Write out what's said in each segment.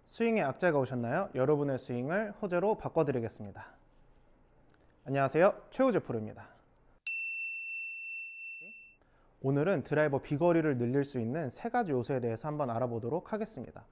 스윙의 악재가 오셨나요? 여러분의 스윙을 호재로 바꿔드리겠습니다. 안녕하세요, 최우재 프로입니다. 오늘은 드라이버 비거리를 늘릴 수 있는 세 가지 요소에 대해서 한번 알아보도록 하겠습니다.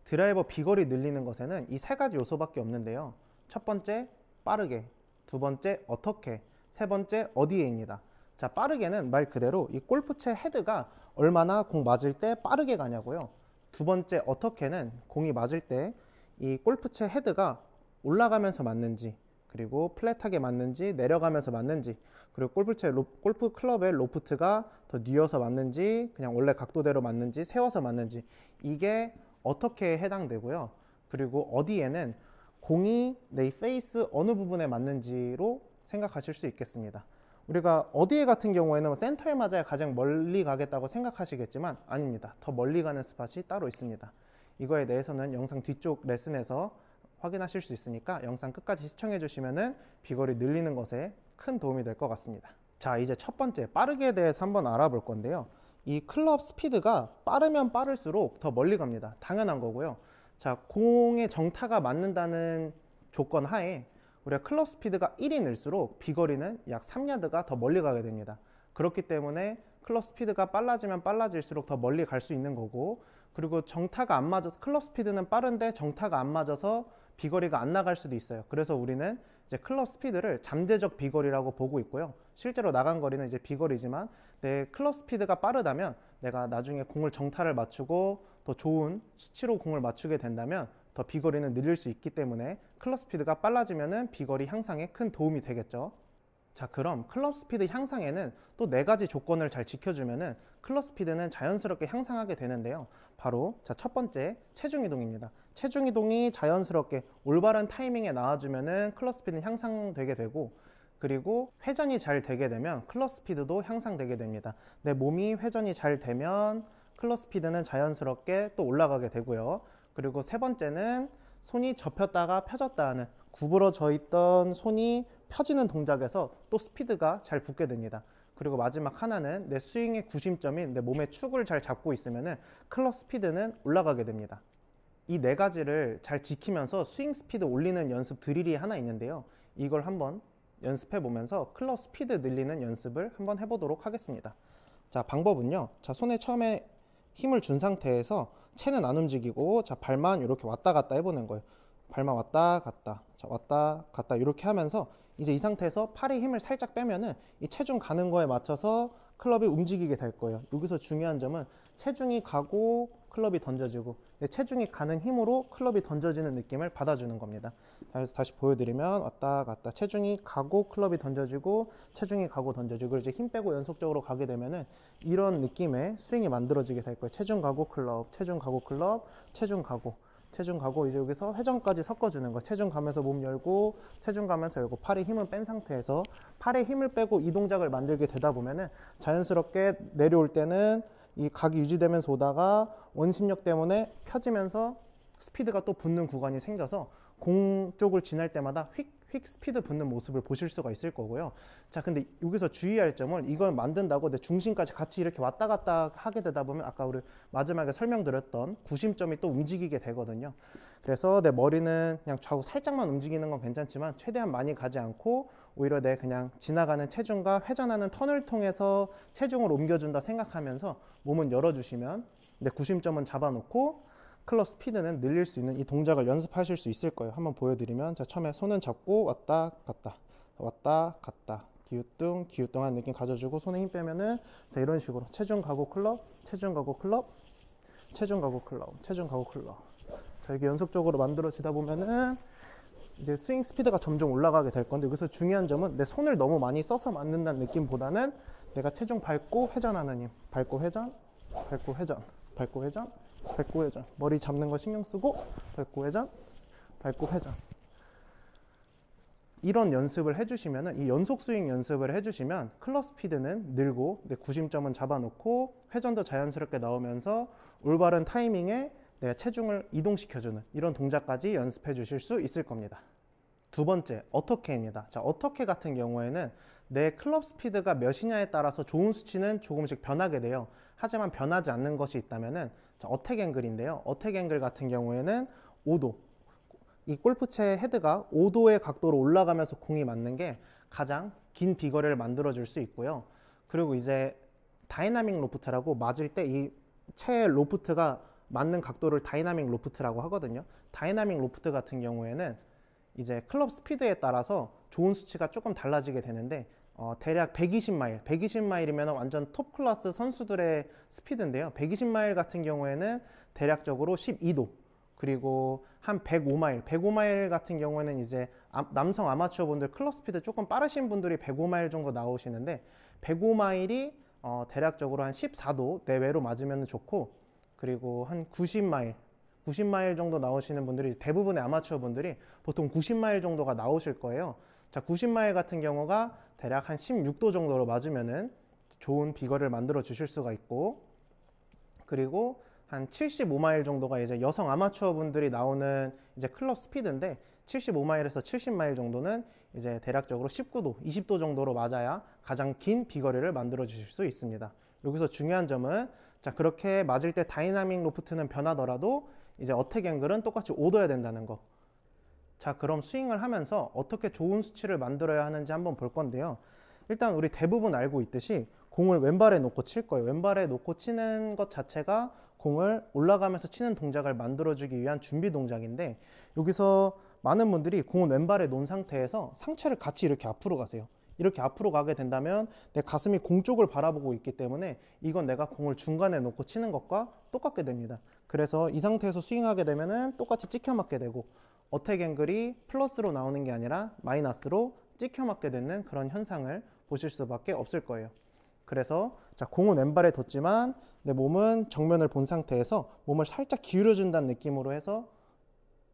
드라이버 비거리 늘리는 것에는 이 세 가지 요소밖에 없는데요. 첫 번째, 빠르게. 두 번째, 어떻게. 세 번째, 어디에입니다. 자, 빠르게는 말 그대로 이 골프채 헤드가 얼마나 공 맞을 때 빠르게 가냐고요. 두 번째, 어떻게는 공이 맞을 때 이 골프채 헤드가 올라가면서 맞는지, 그리고 플랫하게 맞는지, 내려가면서 맞는지, 그리고 골프 클럽의 로프트가 더 뉘어서 맞는지, 그냥 원래 각도대로 맞는지, 세워서 맞는지, 이게 어떻게 해당되고요. 그리고 어디에는 공이 내 페이스 어느 부분에 맞는지로 생각하실 수 있겠습니다. 우리가 어디에 같은 경우에는 센터에 맞아야 가장 멀리 가겠다고 생각하시겠지만 아닙니다. 더 멀리 가는 스팟이 따로 있습니다. 이거에 대해서는 영상 뒤쪽 레슨에서 확인하실 수 있으니까 영상 끝까지 시청해 주시면 비거리 늘리는 것에 큰 도움이 될 것 같습니다. 자, 이제 첫 번째, 빠르게에 대해서 한번 알아볼 건데요. 이 클럽 스피드가 빠르면 빠를수록 더 멀리 갑니다. 당연한 거고요. 자, 공의 정타가 맞는다는 조건 하에 우리가 클럽 스피드가 1이 늘수록 비거리는 약 3야드가 더 멀리 가게 됩니다. 그렇기 때문에 클럽 스피드가 빨라지면 빨라질수록 더 멀리 갈 수 있는 거고, 그리고 정타가 안 맞아서, 클럽 스피드는 빠른데 정타가 안 맞아서 비거리가 안 나갈 수도 있어요. 그래서 우리는 이제 클럽 스피드를 잠재적 비거리라고 보고 있고요. 실제로 나간 거리는 이제 비거리지만 내 클럽 스피드가 빠르다면 내가 나중에 공을 정타를 맞추고 더 좋은 수치로 공을 맞추게 된다면 더 비거리는 늘릴 수 있기 때문에 클럽 스피드가 빨라지면은 비거리 향상에 큰 도움이 되겠죠. 자, 그럼 클럽 스피드 향상에는 또 네 가지 조건을 잘 지켜주면은 클럽 스피드는 자연스럽게 향상하게 되는데요. 바로 자, 첫 번째, 체중 이동입니다. 체중 이동이 자연스럽게 올바른 타이밍에 나와주면은 클럽 스피드는 향상되게 되고, 그리고 회전이 잘 되게 되면 클럽 스피드도 향상되게 됩니다. 내 몸이 회전이 잘 되면 클럽 스피드는 자연스럽게 또 올라가게 되고요. 그리고 세 번째는 손이 접혔다가 펴졌다 하는, 구부러져 있던 손이 펴지는 동작에서 또 스피드가 잘 붙게 됩니다. 그리고 마지막 하나는 내 스윙의 구심점인 내 몸의 축을 잘 잡고 있으면 클럽 스피드는 올라가게 됩니다. 이 네 가지를 잘 지키면서 스윙 스피드 올리는 연습 드릴이 하나 있는데요. 이걸 한번 연습해 보면서 클럽 스피드 늘리는 연습을 한번 해보도록 하겠습니다. 자, 방법은요. 자, 손에 처음에 힘을 준 상태에서 채는 안 움직이고, 자, 발만 이렇게 왔다 갔다 해보는 거예요. 발만 왔다 갔다, 자, 왔다 갔다 이렇게 하면서 이제 이 상태에서 팔에 힘을 살짝 빼면은 이 체중 가는 거에 맞춰서 클럽이 움직이게 될 거예요. 여기서 중요한 점은 체중이 가고 클럽이 던져지고, 체중이 가는 힘으로 클럽이 던져지는 느낌을 받아주는 겁니다. 그래서 다시 보여드리면 왔다 갔다, 체중이 가고 클럽이 던져지고, 체중이 가고 던져지고, 이제 힘 빼고 연속적으로 가게 되면은 이런 느낌의 스윙이 만들어지게 될 거예요. 체중 가고 클럽, 체중 가고 클럽, 체중 가고, 체중 가고, 이제 여기서 회전까지 섞어주는 거. 체중 가면서 몸 열고, 체중 가면서 열고, 팔에 힘을 뺀 상태에서 팔에 힘을 빼고 이 동작을 만들게 되다 보면은 자연스럽게 내려올 때는 이 각이 유지되면서 오다가 원심력 때문에 펴지면서 스피드가 또 붙는 구간이 생겨서 공 쪽을 지날 때마다 휙 스피드 붙는 모습을 보실 수가 있을 거고요. 자, 근데 여기서 주의할 점은 이걸 만든다고 내 중심까지 같이 이렇게 왔다 갔다 하게 되다 보면 아까 우리 마지막에 설명드렸던 구심점이 또 움직이게 되거든요. 그래서 내 머리는 그냥 좌우 살짝만 움직이는 건 괜찮지만 최대한 많이 가지 않고 오히려 내 그냥 지나가는 체중과 회전하는 턴을 통해서 체중을 옮겨준다 생각하면서 몸은 열어주시면 내 구심점은 잡아놓고 클럽 스피드는 늘릴 수 있는 이 동작을 연습하실 수 있을 거예요. 한번 보여드리면, 자, 처음에 손은 잡고 왔다 갔다 왔다 갔다 기우뚱한 느낌 가져주고 손에 힘 빼면은, 자, 이런 식으로 체중 가고 클럽, 체중 가고 클럽, 체중 가고 클럽, 체중 가고 클럽. 자, 이게 연속적으로 만들어지다 보면은 이제 스윙 스피드가 점점 올라가게 될 건데, 여기서 중요한 점은 내 손을 너무 많이 써서 만든다는 느낌보다는 내가 체중 밟고 회전하는 힘, 밟고 회전, 밟고 회전, 밟고 회전, 밟고 회전, 머리 잡는 거 신경 쓰고 밟고 회전, 밟고 회전, 이런 연습을 해주시면은, 이 연속 스윙 연습을 해주시면 클럽 스피드는 늘고 내 구심점은 잡아놓고 회전도 자연스럽게 나오면서 올바른 타이밍에 내 체중을 이동시켜주는 이런 동작까지 연습해 주실 수 있을 겁니다. 두 번째, 어떻게입니다. 자, 어떻게 같은 경우에는 내 클럽 스피드가 몇이냐에 따라서 좋은 수치는 조금씩 변하게 돼요. 하지만 변하지 않는 것이 있다면은 어택 앵글인데요. 어택 앵글 같은 경우에는 5도. 이 골프채 헤드가 5도의 각도로 올라가면서 공이 맞는 게 가장 긴 비거리를 만들어 줄 수 있고요. 그리고 이제 다이나믹 로프트라고 맞을 때 이 채 로프트가 맞는 각도를 다이나믹 로프트라고 하거든요. 다이나믹 로프트 같은 경우에는 이제 클럽 스피드에 따라서 좋은 수치가 조금 달라지게 되는데 대략 120마일, 120마일이면 완전 톱 클래스 선수들의 스피드인데요. 120마일 같은 경우에는 대략적으로 12도, 그리고 한 105마일, 105마일 같은 경우에는 이제 남성 아마추어 분들 클럽 스피드 조금 빠르신 분들이 105마일 정도 나오시는데 105마일이 대략적으로 한 14도 내외로 맞으면 좋고, 그리고 한 90마일 정도 나오시는 분들이 대부분의 아마추어 분들이 보통 90마일 정도가 나오실 거예요. 자, 90마일 같은 경우가 대략 한 16도 정도로 맞으면은 좋은 비거리를 만들어 주실 수가 있고, 그리고 한 75마일 정도가 이제 여성 아마추어 분들이 나오는 이제 클럽 스피드인데 75마일에서 70마일 정도는 이제 대략적으로 19도, 20도 정도로 맞아야 가장 긴 비거리를 만들어 주실 수 있습니다. 여기서 중요한 점은 자, 그렇게 맞을 때 다이나믹 로프트는 변하더라도 이제 어택 앵글은 똑같이 5도야 된다는 거. 자, 그럼 스윙을 하면서 어떻게 좋은 수치를 만들어야 하는지 한번 볼 건데요. 일단 우리 대부분 알고 있듯이 공을 왼발에 놓고 칠 거예요. 왼발에 놓고 치는 것 자체가 공을 올라가면서 치는 동작을 만들어주기 위한 준비 동작인데, 여기서 많은 분들이 공을 왼발에 놓은 상태에서 상체를 같이 이렇게 앞으로 가세요. 이렇게 앞으로 가게 된다면 내 가슴이 공 쪽을 바라보고 있기 때문에 이건 내가 공을 중간에 놓고 치는 것과 똑같게 됩니다. 그래서 이 상태에서 스윙하게 되면은 똑같이 찍혀 맞게 되고, 어택 앵글이 플러스로 나오는 게 아니라 마이너스로 찍혀 맞게 되는 그런 현상을 보실 수밖에 없을 거예요. 그래서 자, 공은 왼발에 뒀지만 내 몸은 정면을 본 상태에서 몸을 살짝 기울여 준다는 느낌으로 해서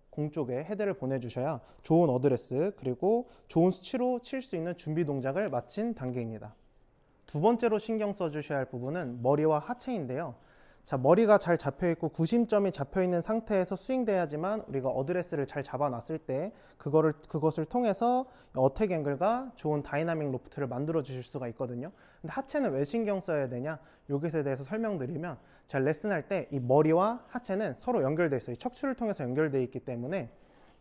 공 쪽에 헤드를 보내주셔야 좋은 어드레스 그리고 좋은 수치로 칠 수 있는 준비 동작을 마친 단계입니다. 두 번째로 신경 써주셔야 할 부분은 머리와 하체인데요. 자, 머리가 잘 잡혀있고 구심점이 잡혀있는 상태에서 스윙돼야지만 우리가 어드레스를 잘 잡아놨을 때 그것을 통해서 어택 앵글과 좋은 다이나믹 로프트를 만들어 주실 수가 있거든요. 근데 하체는 왜 신경 써야 되냐? 요것에 대해서 설명드리면, 제가 레슨할 때 이 머리와 하체는 서로 연결되어 있어요. 척추를 통해서 연결되어 있기 때문에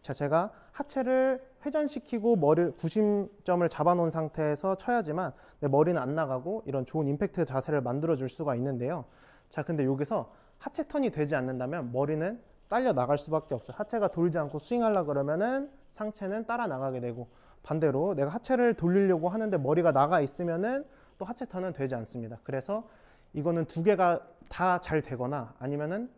자, 제가 하체를 회전시키고 머리 구심점을 잡아놓은 상태에서 쳐야지만 내 머리는 안 나가고 이런 좋은 임팩트 자세를 만들어 줄 수가 있는데요. 자, 근데 여기서 하체 턴이 되지 않는다면 머리는 딸려 나갈 수밖에 없어요. 하체가 돌지 않고 스윙하려고 그러면은 상체는 따라 나가게 되고, 반대로 내가 하체를 돌리려고 하는데 머리가 나가 있으면은 또 하체 턴은 되지 않습니다. 그래서 이거는 두 개가 다 잘 되거나 아니면은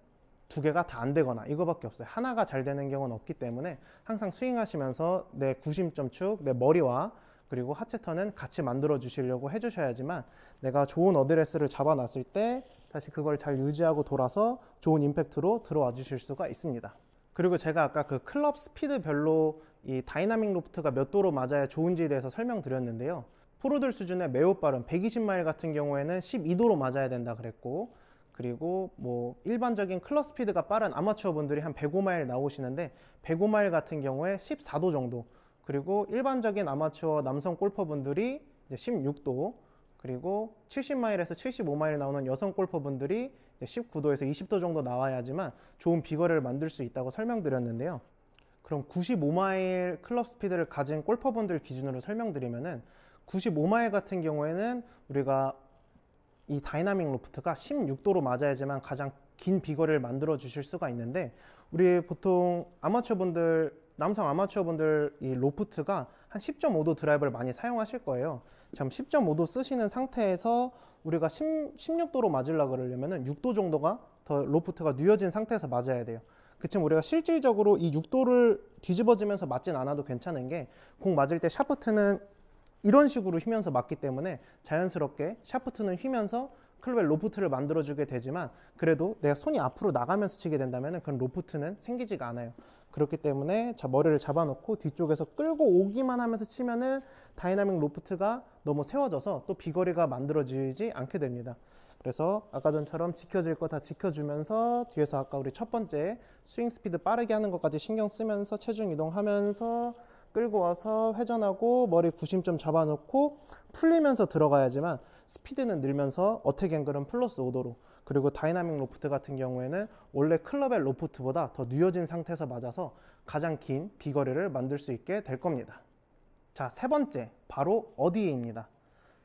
두 개가 다 안 되거나 이거밖에 없어요. 하나가 잘 되는 경우는 없기 때문에 항상 스윙하시면서 내 구심점 축, 내 머리와 그리고 하체 턴은 같이 만들어 주시려고 해주셔야지만 내가 좋은 어드레스를 잡아놨을 때 다시 그걸 잘 유지하고 돌아서 좋은 임팩트로 들어와 주실 수가 있습니다. 그리고 제가 아까 그 클럽 스피드별로 이 다이나믹 로프트가 몇 도로 맞아야 좋은지에 대해서 설명드렸는데요. 프로들 수준의 매우 빠른 120마일 같은 경우에는 12도로 맞아야 된다 그랬고, 그리고 뭐 일반적인 클럽 스피드가 빠른 아마추어 분들이 한 105마일 나오시는데 105마일 같은 경우에 14도 정도, 그리고 일반적인 아마추어 남성 골퍼분들이 이제 16도, 그리고 70마일에서 75마일 나오는 여성 골퍼분들이 19도에서 20도 정도 나와야지만 좋은 비거리를 만들 수 있다고 설명드렸는데요. 그럼 95마일 클럽 스피드를 가진 골퍼분들 기준으로 설명드리면은 95마일 같은 경우에는 우리가 이 다이나믹 로프트가 16도로 맞아야지만 가장 긴 비거리를 만들어 주실 수가 있는데, 우리 보통 아마추어분들, 남성 아마추어분들 이 로프트가 한 10.5도 드라이버를 많이 사용하실 거예요. 지금 10.5도 쓰시는 상태에서 우리가 16도로 맞으려고 그러려면 6도 정도가 더 로프트가 뉘어진 상태에서 맞아야 돼요. 그치만 우리가 실질적으로 이 6도를 뒤집어지면서 맞진 않아도 괜찮은 게, 공 맞을 때 샤프트는 이런 식으로 휘면서 맞기 때문에 자연스럽게 샤프트는 휘면서 클럽의 로프트를 만들어주게 되지만, 그래도 내가 손이 앞으로 나가면서 치게 된다면 그런 로프트는 생기지가 않아요. 그렇기 때문에 자, 머리를 잡아놓고 뒤쪽에서 끌고 오기만 하면서 치면은 다이나믹 로프트가 너무 세워져서 또 비거리가 만들어지지 않게 됩니다. 그래서 아까 전처럼 지켜질 거 다 지켜주면서 뒤에서 아까 우리 첫 번째 스윙 스피드 빠르게 하는 것까지 신경 쓰면서 체중 이동하면서 끌고 와서 회전하고 머리 구심점 잡아놓고 풀리면서 들어가야지만 스피드는 늘면서 어택 앵글은 플러스 5도로, 그리고 다이나믹 로프트 같은 경우에는 원래 클럽의 로프트보다 더 누워진 상태에서 맞아서 가장 긴 비거리를 만들 수 있게 될 겁니다. 자, 세 번째, 바로 어디에입니다.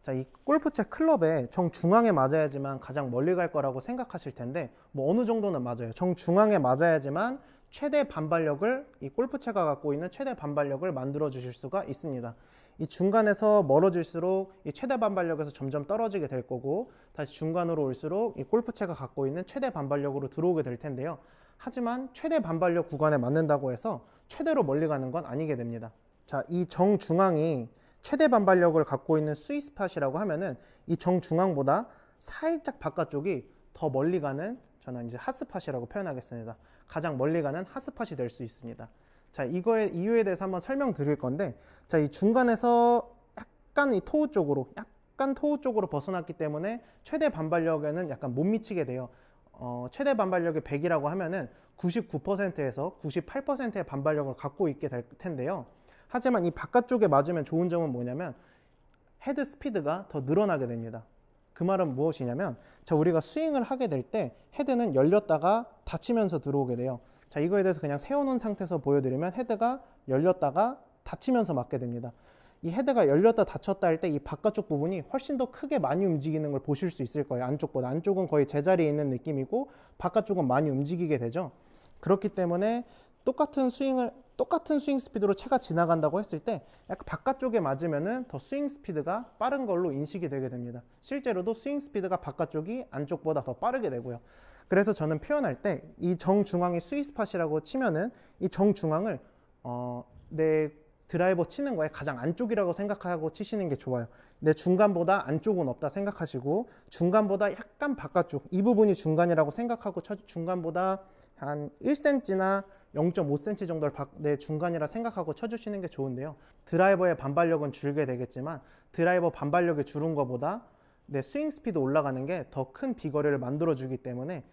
자, 이 골프채 클럽의 정중앙에 맞아야지만 가장 멀리 갈 거라고 생각하실 텐데, 뭐 어느 정도는 맞아요. 정중앙에 맞아야지만 최대 반발력을, 이 골프채가 갖고 있는 최대 반발력을 만들어 주실 수가 있습니다. 이 중간에서 멀어질수록 이 최대 반발력에서 점점 떨어지게 될 거고, 다시 중간으로 올수록 이 골프채가 갖고 있는 최대 반발력으로 들어오게 될 텐데요. 하지만 최대 반발력 구간에 맞는다고 해서 최대로 멀리 가는 건 아니게 됩니다. 자, 이 정중앙이 최대 반발력을 갖고 있는 스윗스팟이라고 하면은 이 정중앙보다 살짝 바깥쪽이 더 멀리 가는, 저는 이제 핫스팟이라고 표현하겠습니다. 가장 멀리 가는 핫스팟이 될 수 있습니다. 자, 이거의 이유에 대해서 한번 설명드릴 건데, 자, 이 중간에서 약간 이 토우 쪽으로 벗어났기 때문에 최대 반발력에는 약간 못 미치게 돼요. 최대 반발력이 100이라고 하면은 99%에서 98%의 반발력을 갖고 있게 될 텐데요. 하지만 이 바깥쪽에 맞으면 좋은 점은 뭐냐면 헤드 스피드가 더 늘어나게 됩니다. 그 말은 무엇이냐면, 자, 우리가 스윙을 하게 될 때 헤드는 열렸다가 닫히면서 들어오게 돼요. 자, 이거에 대해서 그냥 세워놓은 상태에서 보여드리면 헤드가 열렸다가 닫히면서 맞게 됩니다. 이 헤드가 열렸다 닫혔다 할 때 이 바깥쪽 부분이 훨씬 더 크게 많이 움직이는 걸 보실 수 있을 거예요. 안쪽보다. 안쪽은 거의 제자리에 있는 느낌이고 바깥쪽은 많이 움직이게 되죠. 그렇기 때문에 똑같은 스윙 스피드로 채가 지나간다고 했을 때 약간 바깥쪽에 맞으면은 더 스윙 스피드가 빠른 걸로 인식이 되게 됩니다. 실제로도 스윙 스피드가 바깥쪽이 안쪽보다 더 빠르게 되고요. 그래서 저는 표현할 때 이 정중앙이 스윗스팟이라고 치면은 이 정중앙을 내 드라이버 치는 거에 가장 안쪽이라고 생각하고 치시는 게 좋아요. 내 중간보다 안쪽은 없다 생각하시고 중간보다 약간 바깥쪽, 이 부분이 중간이라고 생각하고 중간보다 한 1cm나 0.5cm 정도를 내 중간이라 생각하고 쳐주시는 게 좋은데요. 드라이버의 반발력은 줄게 되겠지만 드라이버 반발력이 줄은 것보다 내 스윙 스피드 올라가는 게 더 큰 비거리를 만들어주기 때문에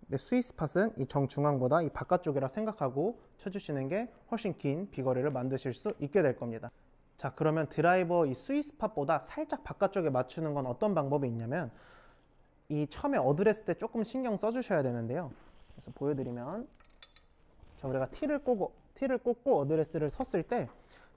내 스윗스팟은 이 정중앙보다 이 바깥쪽이라 생각하고 쳐주시는 게 훨씬 긴 비거리를 만드실 수 있게 될 겁니다. 자, 그러면 드라이버 이 스윗스팟보다 살짝 바깥쪽에 맞추는 건 어떤 방법이 있냐면, 이 처음에 어드레스 때 조금 신경 써주셔야 되는데요. 그래서 보여드리면, 자, 우리가 티를 꽂고 어드레스를 섰을 때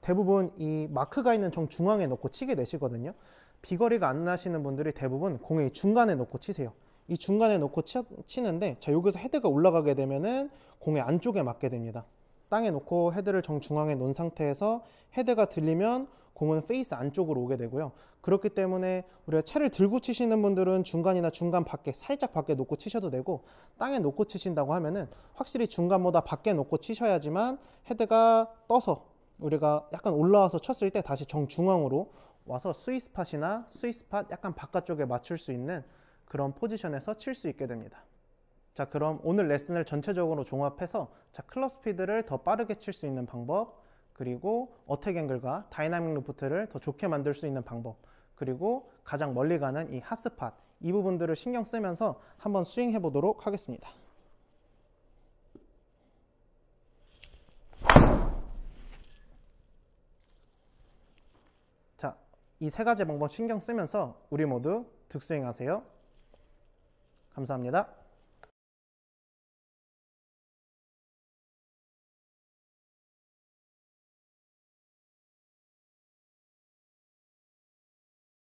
대부분 이 마크가 있는 정중앙에 놓고 치게 되시거든요. 비거리가 안 나시는 분들이 대부분 공의 중간에 놓고 치세요. 이 중간에 놓고 치는데, 자, 여기서 헤드가 올라가게 되면은 공의 안쪽에 맞게 됩니다. 땅에 놓고 헤드를 정중앙에 놓은 상태에서 헤드가 들리면 공은 페이스 안쪽으로 오게 되고요. 그렇기 때문에 우리가 채를 들고 치시는 분들은 중간이나 중간 밖에, 살짝 밖에 놓고 치셔도 되고, 땅에 놓고 치신다고 하면은 확실히 중간보다 밖에 놓고 치셔야지만 헤드가 떠서 우리가 약간 올라와서 쳤을 때 다시 정중앙으로 와서 스윗스팟이나 스윗스팟 약간 바깥쪽에 맞출 수 있는 그런 포지션에서 칠 수 있게 됩니다. 자, 그럼 오늘 레슨을 전체적으로 종합해서, 자, 클럽 스피드를 더 빠르게 칠 수 있는 방법, 그리고 어택 앵글과 다이나믹 로프트를 더 좋게 만들 수 있는 방법, 그리고 가장 멀리 가는 이 핫스팟, 이 부분들을 신경 쓰면서 한번 스윙해 보도록 하겠습니다. 자, 이 세 가지 방법 신경 쓰면서 우리 모두 득스윙 하세요. 감사합니다.